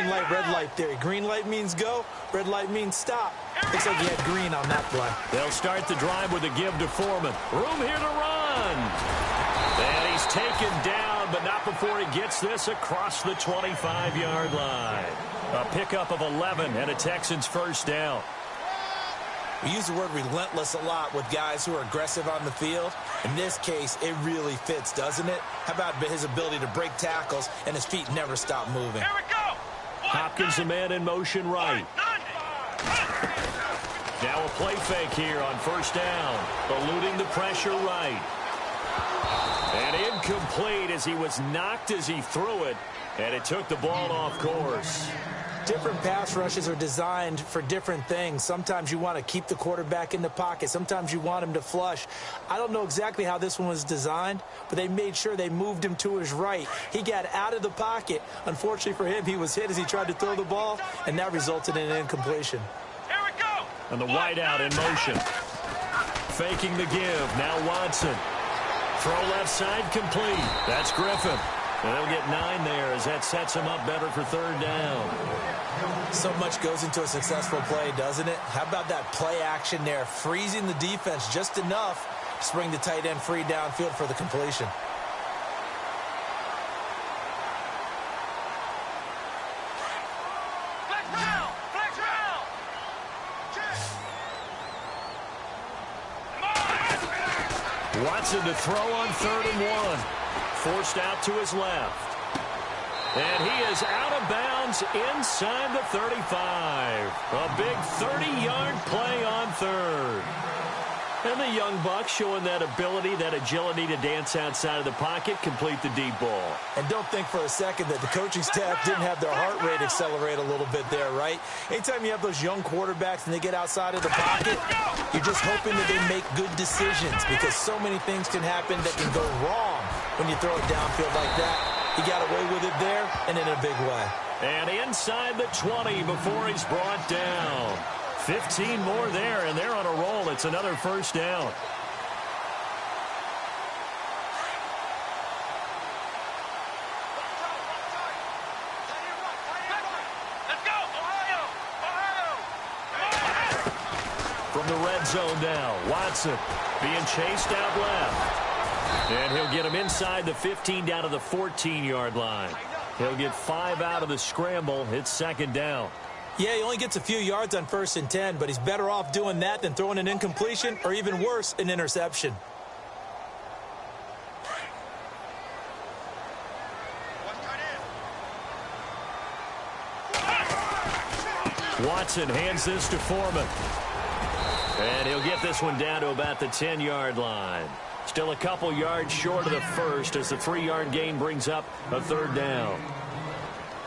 light, red light theory. Green light means go, red light means stop. Looks like he had green on that play. They'll start the drive with a give to Foreman. Room here to run. And he's taken down, but not before he gets this across the 25-yard line. A pickup of 11 and a Texans first down. We use the word relentless a lot with guys who are aggressive on the field. In this case, it really fits, doesn't it? How about his ability to break tackles and his feet never stop moving? Here we go. Hopkins, the man in motion right. Now a play fake here on first down. Eluding the pressure right. And incomplete as he was knocked as he threw it. And it took the ball off course. Different pass rushes are designed for different things. Sometimes you want to keep the quarterback in the pocket. Sometimes you want him to flush. I don't know exactly how this one was designed, but they made sure they moved him to his right. He got out of the pocket. Unfortunately for him, he was hit as he tried to throw the ball, and that resulted in an incompletion. Here we go. And the wideout in motion. Faking the give. Now Watson. Throw left side complete. That's Griffin. And they'll get 9 there as that sets him up better for third down. So much goes into a successful play, doesn't it? How about that play action there, freezing the defense just enough to bring the tight end free downfield for the completion. Flex round. Watson to throw on 3rd and 1. Forced out to his left. And he is out of bounds inside the 35. A big 30-yard play on 3rd. And the young buck showing that ability, that agility to dance outside of the pocket, complete the deep ball. And don't think for a second that the coaching staff didn't have their heart rate accelerate a little bit there, right? Anytime you have those young quarterbacks and they get outside of the pocket, you're just hoping that they make good decisions because so many things can happen that can go wrong when you throw it downfield like that. He got away with it there and in a big way. And inside the 20 before he's brought down. 15 more there, and they're on a roll. It's another first down. Let's go, Ohio! From the red zone now, Watson being chased out left. And he'll get him inside the 15 down to the 14-yard line. He'll get 5 out of the scramble. It's second down. Yeah, he only gets a few yards on 1st and 10, but he's better off doing that than throwing an incompletion or even worse, an interception. Watson hands this to Foreman. And he'll get this one down to about the 10-yard line. Still a couple yards short of the first as the 3-yard gain brings up a third down.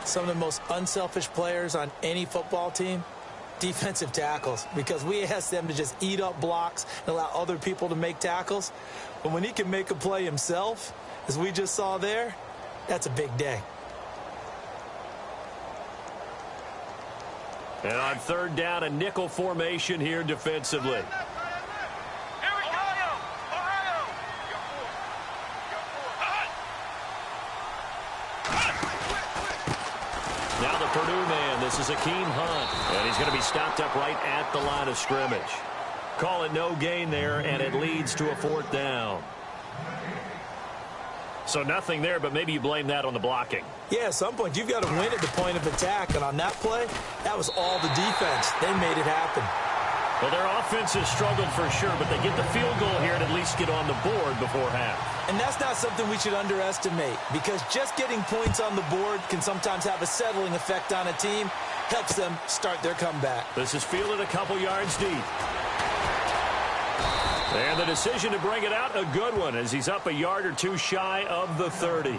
Some of the most unselfish players on any football team, defensive tackles, because we ask them to just eat up blocks and allow other people to make tackles. But when he can make a play himself, as we just saw there, that's a big day. And on third down, a nickel formation here defensively. Now the Purdue man, this is Akeem Hunt. And he's going to be stopped up right at the line of scrimmage. Call it no gain there, and it leads to a 4th down. So nothing there, but maybe you blame that on the blocking. Yeah, at some point, you've got to win at the point of attack. And on that play, that was all the defense. They made it happen. Well, their offense has struggled for sure, but they get the field goal here and at least get on the board before half. And that's not something we should underestimate, because just getting points on the board can sometimes have a settling effect on a team, helps them start their comeback. This is fielded a couple yards deep. And the decision to bring it out, a good one, as he's up a yard or two shy of the 30.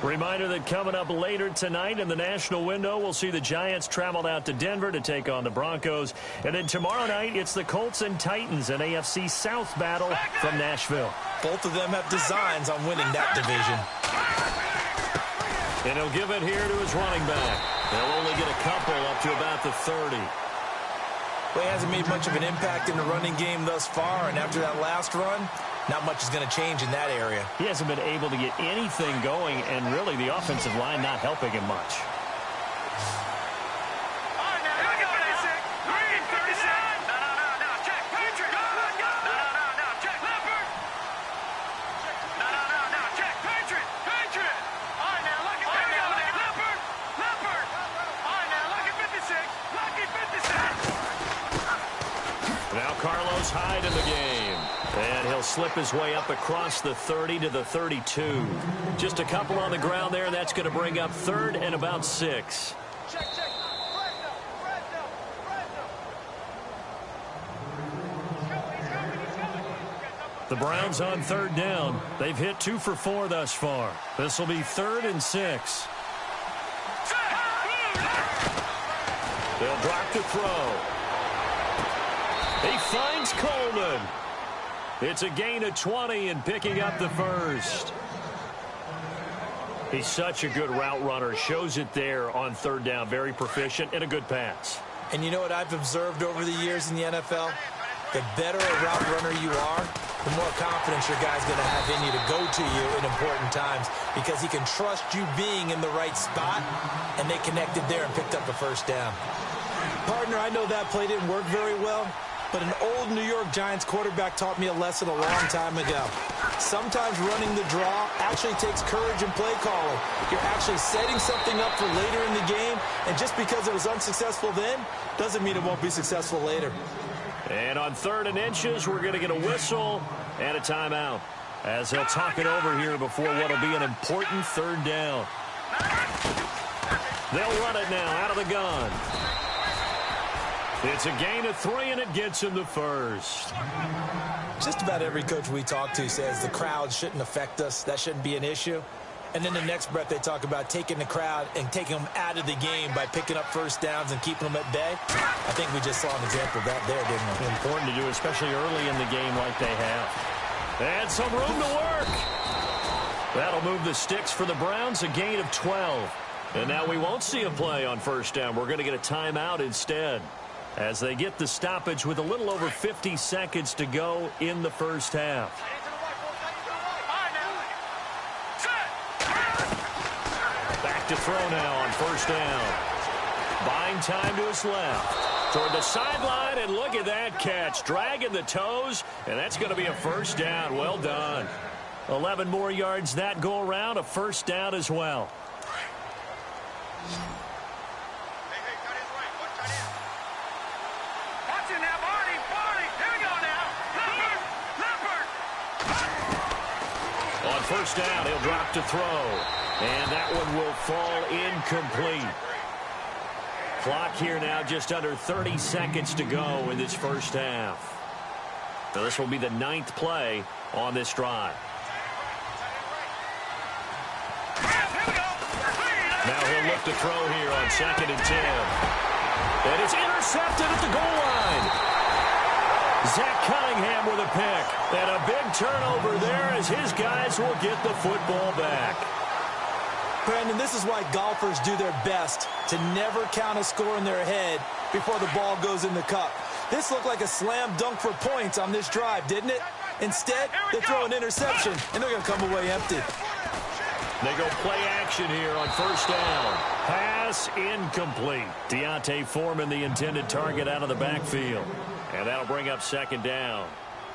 Reminder that coming up later tonight in the national window, we'll see the Giants travel out to Denver to take on the Broncos. And then tomorrow night, it's the Colts and Titans, an AFC South battle from Nashville. Both of them have designs on winning that division. And he'll give it here to his running back. They'll only get a couple up to about the 30. Well, he hasn't made much of an impact in the running game thus far, and after that last run, not much is going to change in that area. He hasn't been able to get anything going, and really the offensive line not helping him much. Carlos Hyde in the game. And he'll slip his way up across the 30 to the 32. Just a couple on the ground there, and that's going to bring up 3rd and about 6. Check. The Browns on 3rd down. They've hit 2 for 4 thus far. This will be 3rd and 6. They'll drop to throw. He finds Coleman. It's a gain of 20 and picking up the first. He's such a good route runner. Shows it there on 3rd down. Very proficient and a good pass. And you know what I've observed over the years in the NFL? The better a route runner you are, the more confidence your guy's going to have in you to go to you in important times because he can trust you being in the right spot, and they connected there and picked up the first down. Partner, I know that play didn't work very well, but an old New York Giants quarterback taught me a lesson a long time ago. Sometimes running the draw actually takes courage and play calling. You're actually setting something up for later in the game, and just because it was unsuccessful then doesn't mean it won't be successful later. And on 3rd and inches, we're going to get a whistle and a timeout as they'll talk it over here before what will be an important 3rd down. They'll run it now out of the gun. It's a gain of 3, and it gets him the first. Just about every coach we talk to says the crowd shouldn't affect us. That shouldn't be an issue. And then the next breath they talk about taking the crowd and taking them out of the game by picking up first downs and keeping them at bay. I think we just saw an example of that there, didn't we? Important to do, especially early in the game like they have. And some room to work. That'll move the sticks for the Browns, a gain of 12. And now we won't see a play on 1st down. We're going to get a timeout instead as they get the stoppage with a little over 50 seconds to go in the first half. Back to throw now on 1st down. Buying time to his left. Toward the sideline, and look at that catch. Dragging the toes, and that's going to be a 1st down. Well done. 11 more yards that go around, a 1st down as well. On 1st down, he'll drop to throw. And that one will fall incomplete. Clock here now just under 30 seconds to go in this first half. Now this will be the 9th play on this drive. Now he'll look to throw here on 2nd and 10. And it's intercepted at the goal line. Zach Cunningham with a pick. And a big turnover there as his guys will get the football back. Brandon, this is why golfers do their best to never count a score in their head before the ball goes in the cup. This looked like a slam dunk for points on this drive, didn't it? Instead, they throw an interception, and they're going to come away empty. They go play action here on 1st down. Pass incomplete. Deontay Foreman, the intended target, out of the backfield. And that'll bring up 2nd down.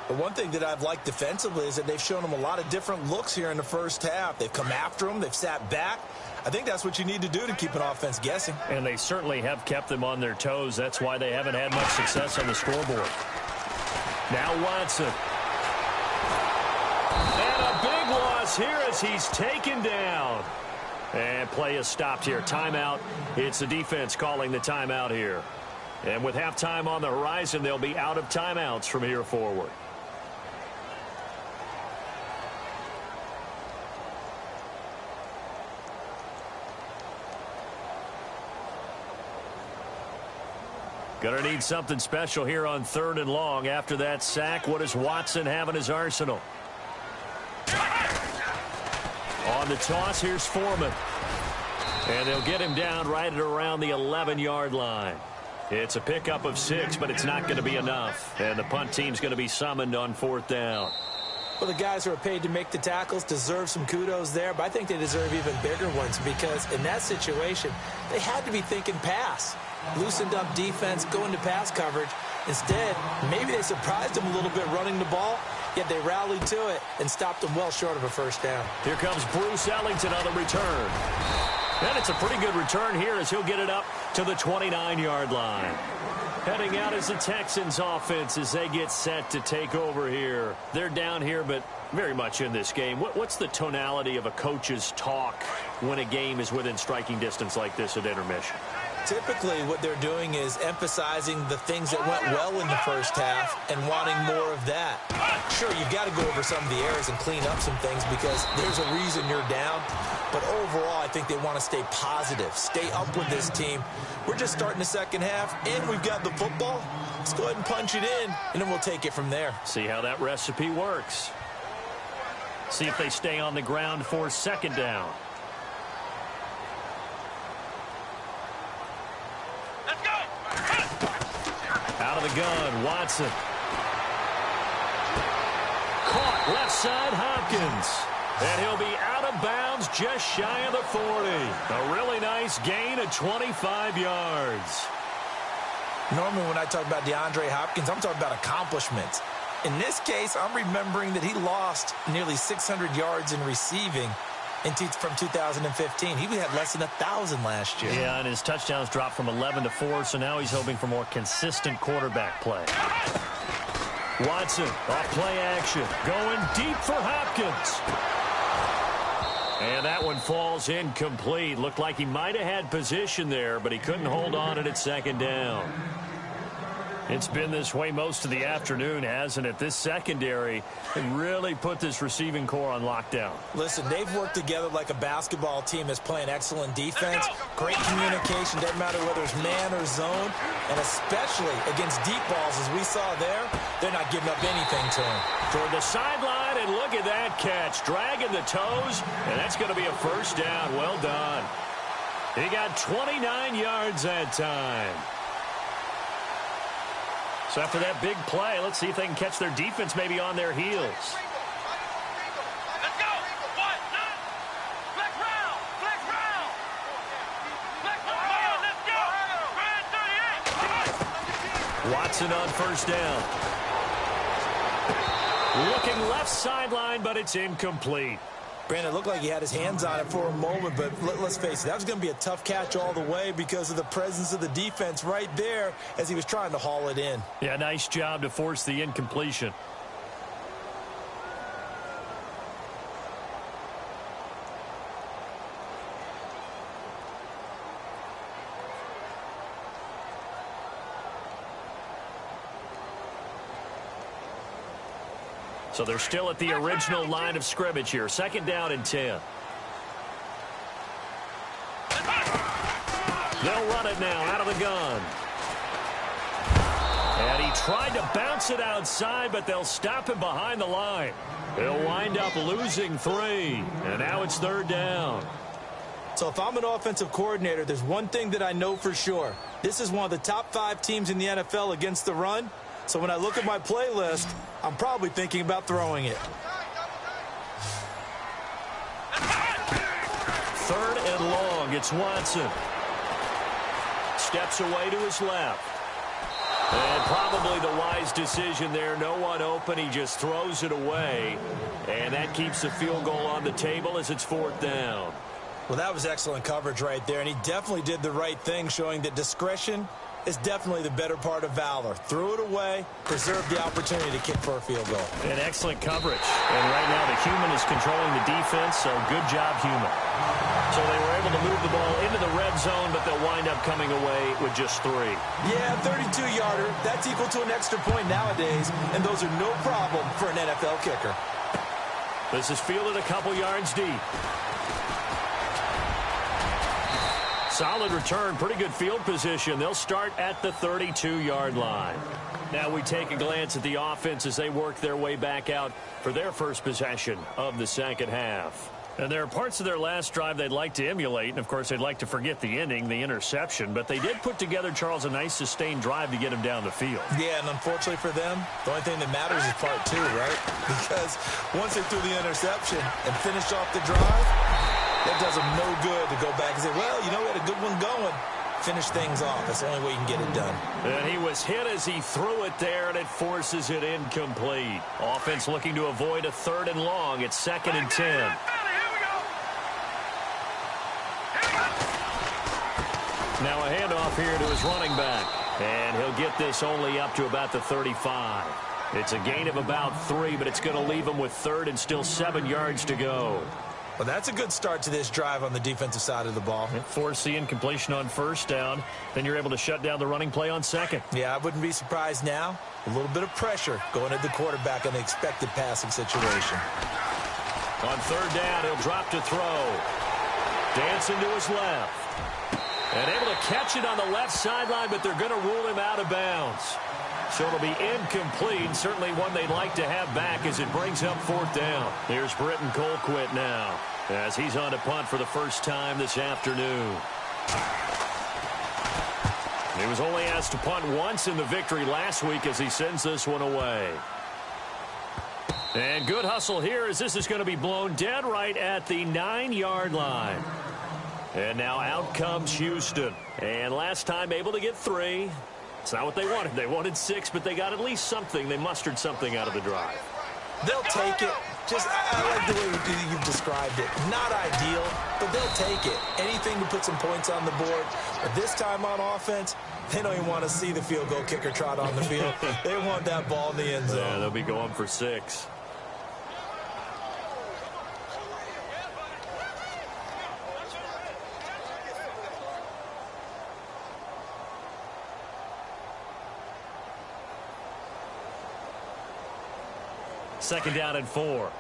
The one thing that I've liked defensively is that they've shown them a lot of different looks here in the first half. They've come after them. They've sat back. I think that's what you need to do to keep an offense guessing. And they certainly have kept them on their toes. That's why they haven't had much success on the scoreboard. Now Watson. And a big loss here as he's taken down. And play is stopped here. Timeout. It's the defense calling the timeout here. And with halftime on the horizon, they'll be out of timeouts from here forward. Gonna need something special here on 3rd and long. After that sack, what does Watson have in his arsenal? On the toss, here's Foreman. And they'll get him down right at around the 11-yard line. It's a pickup of 6, but it's not going to be enough. And the punt team's going to be summoned on 4th down. Well, the guys who are paid to make the tackles deserve some kudos there, but I think they deserve even bigger ones because in that situation, they had to be thinking pass. Loosened up defense, going to pass coverage. Instead, maybe they surprised them a little bit running the ball, yet they rallied to it and stopped them well short of a 1st down. Here comes Bruce Ellington on the return. And it's a pretty good return here as he'll get it up to the 29-yard line. Heading out is the Texans offense as they get set to take over here. They're down here, but very much in this game. What's the tonality of a coach's talk when a game is within striking distance like this at intermission? Typically, what they're doing is emphasizing the things that went well in the first half and wanting more of that. Sure, you've got to go over some of the errors and clean up some things because there's a reason you're down. But overall, I think they want to stay positive, stay up with this team. We're just starting the second half, and we've got the football. Let's go ahead and punch it in, and then we'll take it from there. See how that recipe works. See if they stay on the ground for second down. Let's go. Out of the gun, Watson. Caught left side, Hopkins. And he'll be out of bounds just shy of the 40. A really nice gain of 25 yards. Normally when I talk about DeAndre Hopkins, I'm talking about accomplishments. In this case, I'm remembering that he lost nearly 600 yards in receiving from 2015. He had less than 1,000 last year. Yeah, and his touchdowns dropped from 11 to 4, so now he's hoping for more consistent quarterback play. Watson, off play action, going deep for Hopkins. And that one falls incomplete. Looked like he might have had position there, but he couldn't hold on at second down. It's been this way most of the afternoon, hasn't it? This secondary really put this receiving core on lockdown. Listen, they've worked together like a basketball team that's playing excellent defense. Great communication, doesn't matter whether it's man or zone. And especially against deep balls, as we saw there, they're not giving up anything to him. Toward the sideline, and look at that catch. Dragging the toes, and that's going to be a first down. Well done. He got 29 yards that time. So after that big play, let's see if they can catch their defense maybe on their heels. Let's go. One, nine. Flex round. Flex round. Flex round. Let's go. Red 38. Watson on first down. Looking left sideline, but it's incomplete. Brandon, it looked like he had his hands on it for a moment, but let's face it, that was going to be a tough catch all the way because of the presence of the defense right there as he was trying to haul it in. Yeah, nice job to force the incompletion. So they're still at the original line of scrimmage here. Second down and 10. They'll run it now out of the gun. And he tried to bounce it outside, but they'll stop him behind the line. He'll wind up losing 3. And now it's third down. So if I'm an offensive coordinator, there's one thing that I know for sure. This is one of the top 5 teams in the NFL against the run. So when I look at my playlist, I'm probably thinking about throwing it. Third and long. It's Watson. Steps away to his left. And probably the wise decision there. No one open. He just throws it away. And that keeps the field goal on the table as it's fourth down. Well, that was excellent coverage right there. And he definitely did the right thing, showing that discretion is definitely the better part of valor. Threw it away, preserved the opportunity to kick for a field goal. And excellent coverage. And right now the human is controlling the defense, so good job, human. So they were able to move the ball into the red zone, but they'll wind up coming away with just 3. Yeah, 32-yarder. That's equal to an extra point nowadays, and those are no problem for an NFL kicker. This is fielded a couple yards deep. Solid return, pretty good field position. They'll start at the 32-yard line. Now we take a glance at the offense as they work their way back out for their first possession of the second half. And there are parts of their last drive they'd like to emulate, and of course they'd like to forget the ending, the interception, but they did put together, Charles, a nice sustained drive to get him down the field. Yeah, and unfortunately for them, the only thing that matters is part 2, right? Because once they threw the interception and finished off the drive, that does them no good to go back and say, well, you know, we had a good one going. Finish things off. That's the only way you can get it done. And he was hit as he threw it there, and it forces it incomplete. Offense looking to avoid a third and long. It's second and 10. Now a handoff here to his running back. And he'll get this only up to about the 35. It's a gain of about 3, but it's going to leave him with 3rd and still 7 yards to go. Well, that's a good start to this drive on the defensive side of the ball. Forcing incompletion on 1st down. Then you're able to shut down the running play on 2nd. Yeah, I wouldn't be surprised now. A little bit of pressure going at the quarterback in an expected passing situation. On 3rd down, he'll drop to throw. Dancing to his left. And able to catch it on the left sideline, but they're going to rule him out of bounds. So it'll be incomplete. Certainly one they'd like to have back as it brings up 4th down. Here's Britton Colquitt now as he's on to punt for the first time this afternoon. He was only asked to punt once in the victory last week as he sends this one away. And good hustle here as this is going to be blown dead right at the 9-yard line. And now out comes Houston. And last time able to get 3. It's not what they wanted. They wanted 6, but they got at least something. They mustered something out of the drive. They'll take it. I like the way you've described it. Not ideal, but they'll take it. Anything to put some points on the board. But this time on offense, they don't even want to see the field goal kicker trot on the field. They want that ball in the end zone. Yeah, they'll be going for 6. Second down and 4.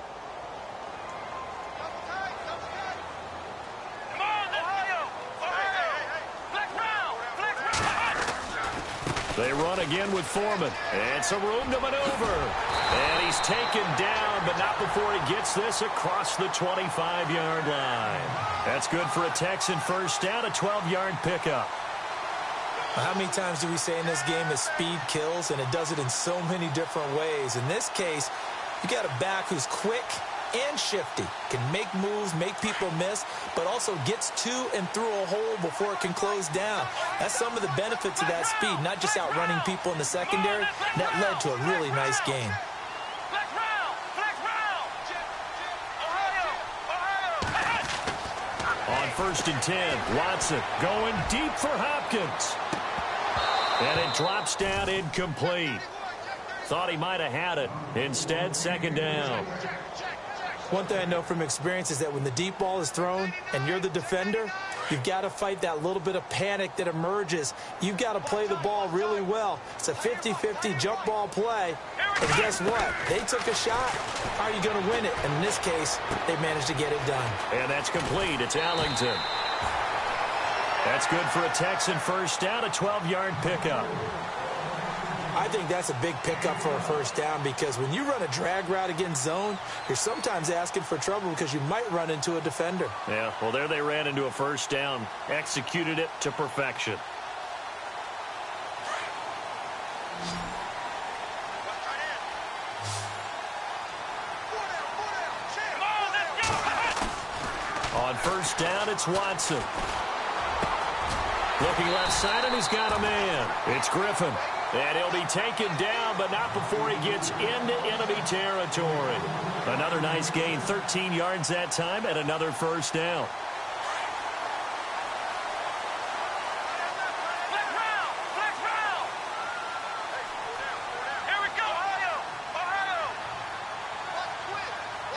They run again with Foreman. And some room to maneuver. And he's taken down, but not before he gets this across the 25-yard line. That's good for a Texan first down, a 12-yard pickup. How many times do we say in this game that speed kills, and it does it in so many different ways? In this case, you got a back who's quick and shifty, can make moves, make people miss, but also gets to and through a hole before it can close down. That's some of the benefits of that speed, not just outrunning people in the secondary. That led to a really nice game. On 1st and 10, Watson going deep for Hopkins. And it drops down incomplete. Thought he might have had it. Instead, 2nd down. One thing I know from experience is that when the deep ball is thrown and you're the defender, you've got to fight that little bit of panic that emerges. You've got to play the ball really well. It's a 50-50 jump ball play. And guess what? They took a shot. How are you going to win it? And in this case, they managed to get it done. And that's complete. It's Allington. That's good for a Texan first down, a 12-yard pickup. I think that's a big pickup for a first down because when you run a drag route against zone, you're sometimes asking for trouble because you might run into a defender. Yeah, well, there they ran into a first down, executed it to perfection. On 1st down, it's Watson. Looking left side, and he's got a man. It's Griffin. And he'll be taken down, but not before he gets into enemy territory. Another nice gain, 13 yards that time, and another first down. Here we go, Ohio! Ohio!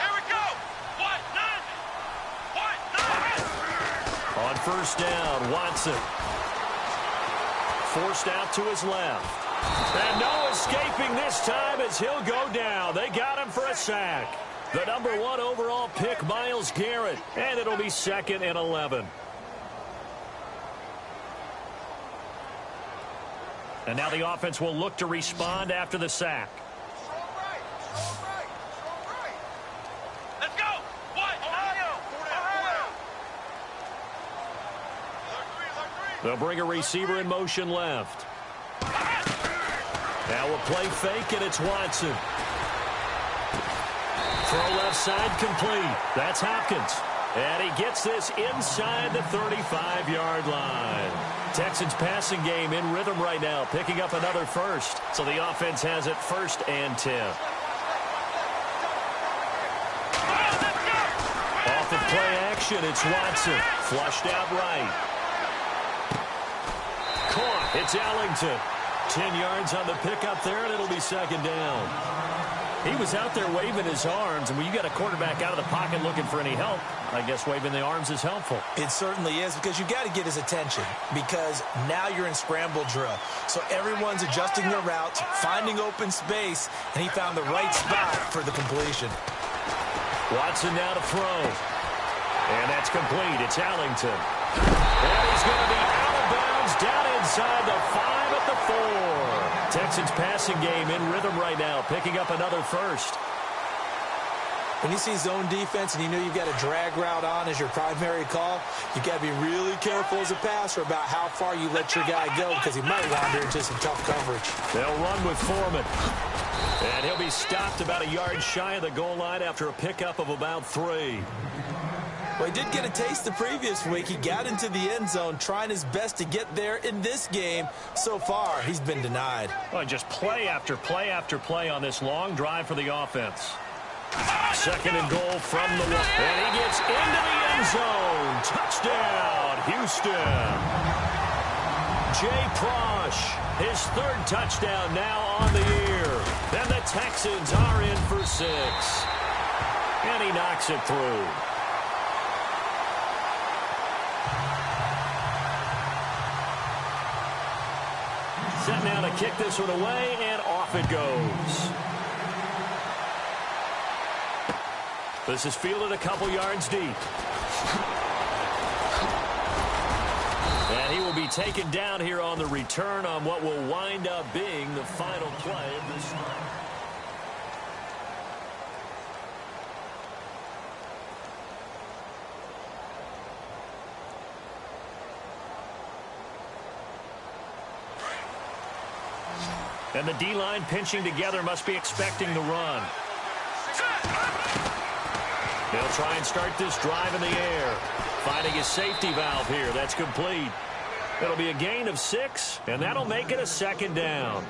Here we go! What? None! On 1st down, Watson. Forced out to his left. And no escaping this time as he'll go down. They got him for a sack. The #1 overall pick, Myles Garrett. And it'll be 2nd and 11. And now the offense will look to respond after the sack. Let's go! What? Ohio! Ohio! They'll bring a receiver in motion left. Now we'll play fake, and it's Watson. Throw left side complete. That's Hopkins. And he gets this inside the 35-yard line. Texans passing game in rhythm right now, picking up another first. So the offense has it 1st and 10. Off of play action, it's Watson. Flushed out right. It's Ellington. 10 yards on the pickup there, and it'll be second down. He was out there waving his arms, and when you got a quarterback out of the pocket looking for any help, I guess waving the arms is helpful. It certainly is, because you got to get his attention, because now you're in scramble drill. So everyone's adjusting their routes, finding open space, and he found the right spot for the completion. Watson now to throw. And that's complete. It's Ellington. And he's going to be out of bounds down inside the 5 at the 4. Texans passing game in rhythm right now, picking up another first. When you see zone defense and you know you've got a drag route on as your primary call, you've got to be really careful as a passer about how far you let your guy go, because he might wander into some tough coverage. They'll run with Foreman. And he'll be stopped about a yard shy of the goal line after a pickup of about 3. Well, he did get a taste the previous week. He got into the end zone trying his best to get there in this game. So far, he's been denied. Well, just play after play after play on this long drive for the offense. Second and goal from the one. And he gets into the end zone. Touchdown, Houston. Jay Prosh, his 3rd touchdown now on the year. And the Texans are in for 6. And he knocks it through. Set now to kick this one away, and off it goes. This is fielded a couple yards deep. And he will be taken down here on the return on what will wind up being the final play of this drive. And the D-line pinching together must be expecting the run. They'll try and start this drive in the air. Finding his safety valve here. That's complete. It'll be a gain of 6, and that'll make it a second down.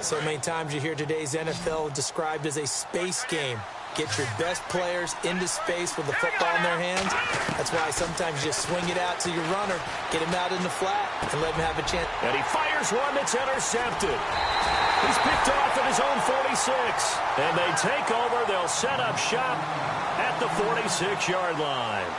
So many times you hear today's NFL described as a space game. Get your best players into space with the football in their hands. That's why sometimes you just swing it out to your runner, get him out in the flat, and let him have a chance. And he fires one that's intercepted. He's picked off at his own 46. And they take over. They'll set up shop at the 46-yard line.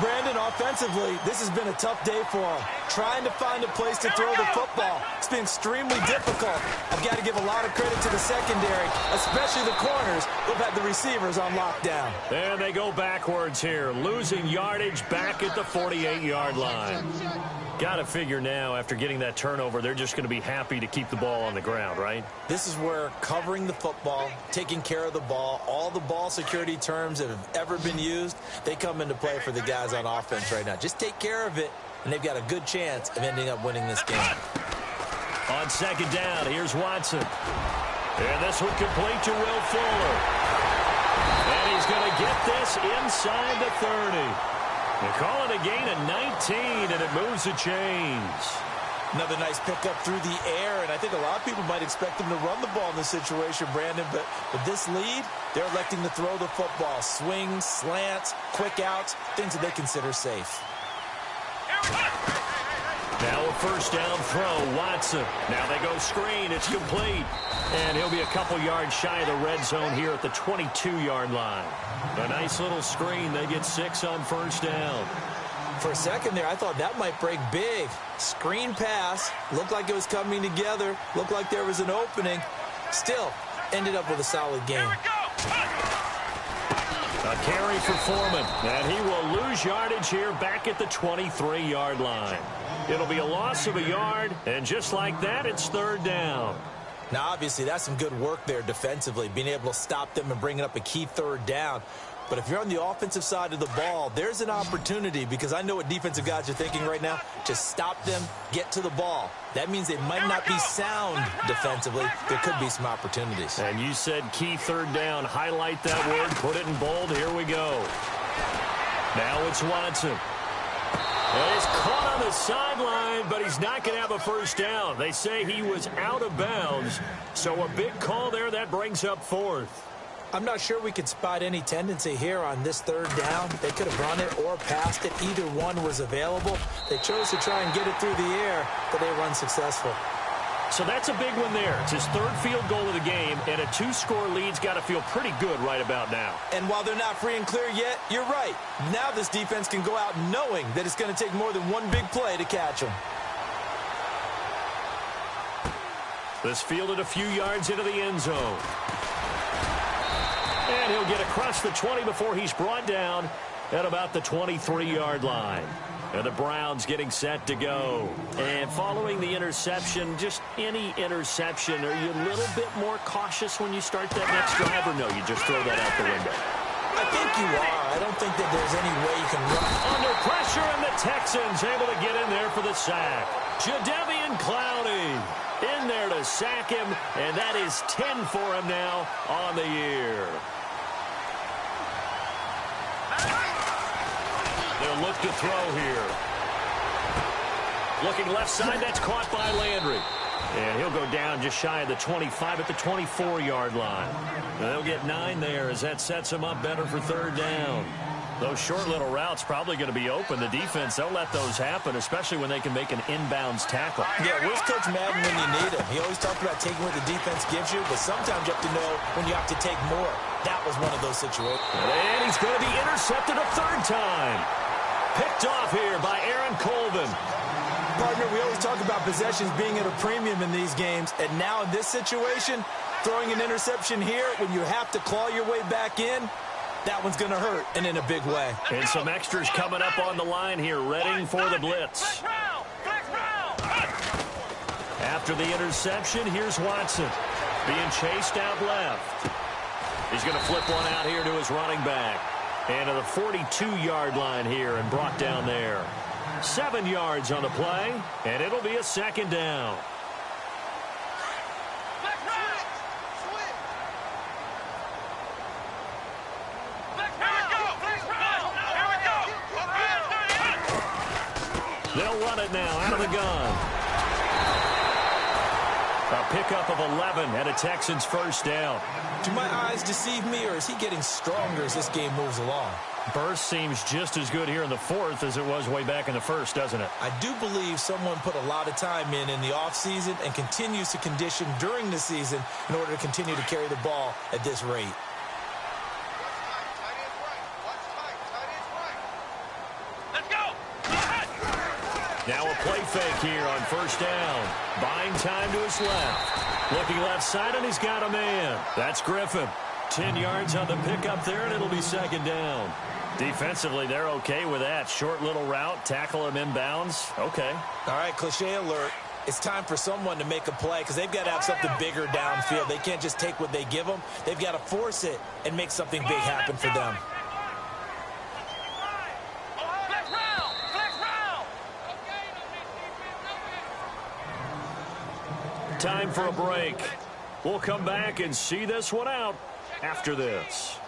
Brandon, offensively, this has been a tough day for him. Trying to find a place to throw the football. It's been extremely difficult. I've got to give a lot of credit to the secondary, especially the corners who've had the receivers on lockdown. And they go backwards here, losing yardage back at the 48-yard line. Got to figure now, after getting that turnover, they're just going to be happy to keep the ball on the ground, right? This is where covering the football, taking care of the ball, all the ball security terms that have ever been used, they come into play for the guys on offense right now. Just take care of it, and they've got a good chance of ending up winning this game. On second down, here's Watson. And this one complete to Will Fuller. And he's going to get this inside the 30. They call it a gain of 19, and it moves the chains. Another nice pickup through the air, and I think a lot of people might expect them to run the ball in this situation, Brandon, but with this lead, they're electing to throw the football. Swings, slants, quick outs, things that they consider safe. Now a first down throw, Watson. Now they go screen, it's complete. And he'll be a couple yards shy of the red zone here at the 22-yard line. A nice little screen. They get 6 on first down. For a second there, I thought that might break big. Screen pass. Looked like it was coming together. Looked like there was an opening. Still, ended up with a solid game. A carry for Foreman. And he will lose yardage here back at the 23-yard line. It'll be a loss of a yard. And just like that, it's third down. Now, obviously, that's some good work there defensively, being able to stop them and bringing up a key third down. But if you're on the offensive side of the ball, there's an opportunity, because I know what defensive guys are thinking right now. Just stop them, get to the ball. That means they might not be sound defensively. There could be some opportunities. And you said key third down. Highlight that word, put it in bold. Here we go. Now it's Watson. And he's caught on the sideline, but he's not going to have a first down. They say he was out of bounds. So a big call there. That brings up fourth. I'm not sure we could spot any tendency here on this third down. They could have run it or passed it. Either one was available. They chose to try and get it through the air, but they were unsuccessful. So that's a big one there. It's his third field goal of the game, and a 2-score lead's got to feel pretty good right about now. And while they're not free and clear yet, you're right. Now this defense can go out knowing that it's going to take more than one big play to catch them. This fielded a few yards into the end zone. And he'll get across the 20 before he's brought down at about the 23-yard line. And the Browns getting set to go. And following the interception, just any interception, are you a little bit more cautious when you start that next drive, or no, you just throw that out the window? I think you are. I don't think that there's any way you can run. Under pressure, and the Texans able to get in there for the sack. Jadeveon Clowney in there to sack him, and that is 10 for him now on the year. They'll look to throw here. Looking left side, that's caught by Landry. And he'll go down just shy of the 25 at the 24-yard line. And they'll get 9 there as that sets him up better for third down. Those short little routes probably going to be open. The defense, they'll let those happen, especially when they can make an inbounds tackle. Yeah, where's Coach Madden when you need him? He always talked about taking what the defense gives you, but sometimes you have to know when you have to take more. That was one of those situations. And he's going to be intercepted a third time. Picked off here by Aaron Colvin. Partner, we always talk about possessions being at a premium in these games, and now in this situation, throwing an interception here when you have to claw your way back in, that one's going to hurt, and in a big way. And some extras coming up on the line here, ready for the blitz. After the interception, here's Watson being chased out left. He's going to flip one out here to his running back. And to the 42-yard line here and brought down there. 7 yards on the play, and it'll be a second down. They'll run it now out of the gun. A pickup of 11 and a Texans first down. Do my eyes deceive me, or is he getting stronger as this game moves along? Burst seems just as good here in the fourth as it was way back in the first, doesn't it? I do believe someone put a lot of time in the offseason and continues to condition during the season in order to continue to carry the ball at this rate. Let's go! Now a play fake here on first down. Buying time to his left. Looking left side, and he's got a man. That's Griffin. 10 yards on the pickup there, and it'll be second down. Defensively, they're okay with that. Short little route, tackle him inbounds. Okay. All right, cliche alert. It's time for someone to make a play because they've got to have something bigger downfield. They can't just take what they give them. They've got to force it and make something big happen for them. Time for a break. We'll come back and see this one out after this.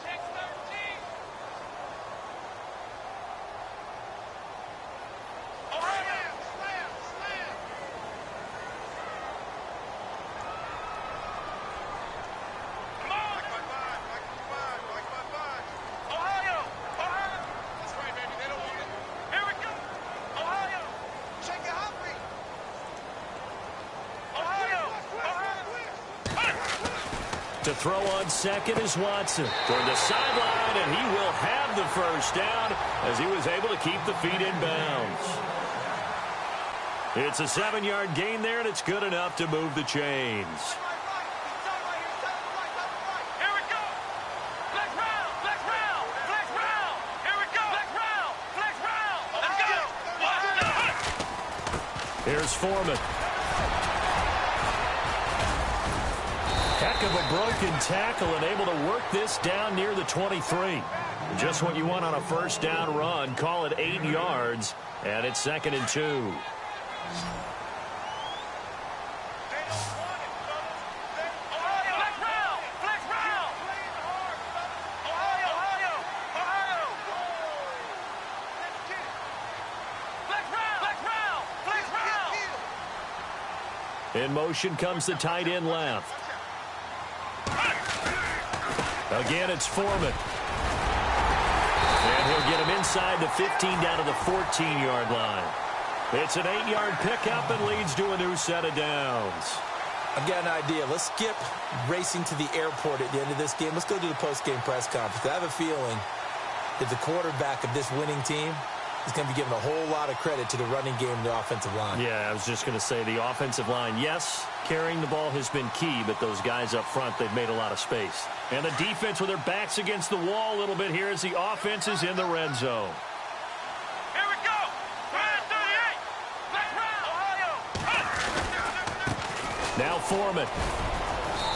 To throw on second is Watson toward the sideline, and he will have the first down as he was able to keep the feet in bounds. It's a 7-yard gain there, and it's good enough to move the chains. Here's Foreman. Heck of a broken tackle and able to work this down near the 23. Just what you want on a first down run. Call it 8 yards, and it's 2nd and 2. In motion comes the tight end left. Again, it's Foreman. And he'll get him inside the 15 down to the 14-yard line. It's an 8-yard pickup and leads to a new set of downs. I've got an idea. Let's skip racing to the airport at the end of this game. Let's go to the post-game press conference. I have a feeling that the quarterback of this winning team is going to be given a whole lot of credit to the running game and the offensive line. Yeah, I was just going to say the offensive line, yes, carrying the ball has been key, but those guys up front, they've made a lot of space. And the defense with their backs against the wall a little bit here as the offense is in the red zone. Here we go. 38. Back round. Now Foreman.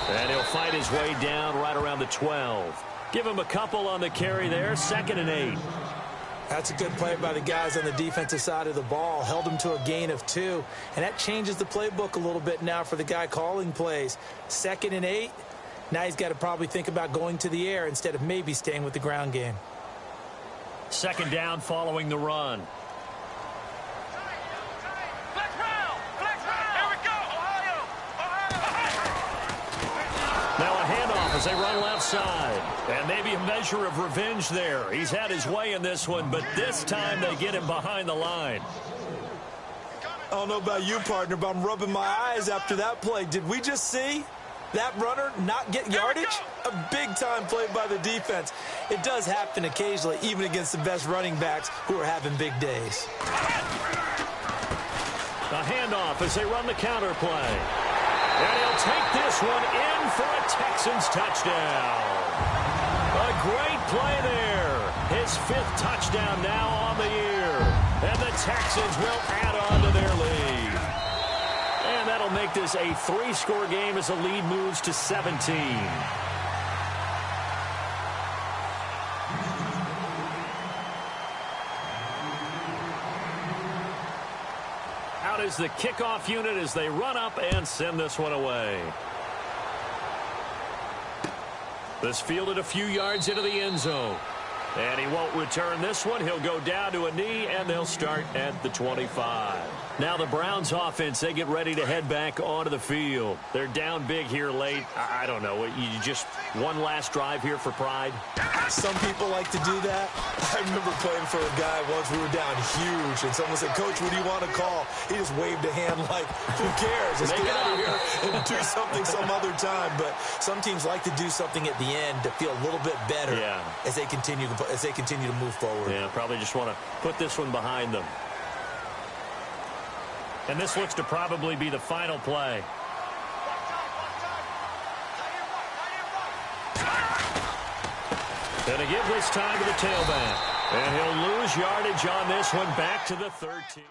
And he'll fight his way down right around the 12. Give him a couple on the carry there, 2nd and 8. That's a good play by the guys on the defensive side of the ball. Held them to a gain of 2. And that changes the playbook a little bit now for the guy calling plays. 2nd and 8. Now he's got to probably think about going to the air instead of maybe staying with the ground game. 2nd down following the run. Flex round. Here we go. Ohio. Now a handoff as they run left side. And maybe a measure of revenge there. He's had his way in this one, but this time they get him behind the line. I don't know about you, partner, but I'm rubbing my eyes after that play. Did we just see that runner not get yardage? A big-time play by the defense. It does happen occasionally, even against the best running backs who are having big days. A handoff as they run the counter play. And he'll take this one in for a Texans touchdown. A great play there. His 5th touchdown now on the year. And the Texans will add on to their lead. And that'll make this a 3-score game as the lead moves to 17. Out is the kickoff unit as they run up and send this one away. This fielded a few yards into the end zone. And he won't return this one. He'll go down to a knee, and they'll start at the 25. Now the Browns offense, they get ready to head back onto the field. They're down big here late. I don't know. You just one last drive here for pride? Some people like to do that. I remember playing for a guy once. We were down huge, and someone said, "Coach, what do you want to call?" He just waved a hand like, who cares? Let's get out of here and do something some other time. But some teams like to do something at the end to feel a little bit better as they continue to move forward. Yeah, probably just want to put this one behind them. And this looks to probably be the final play. And to give this time to the tailback. And he'll lose yardage on this one back to the 13.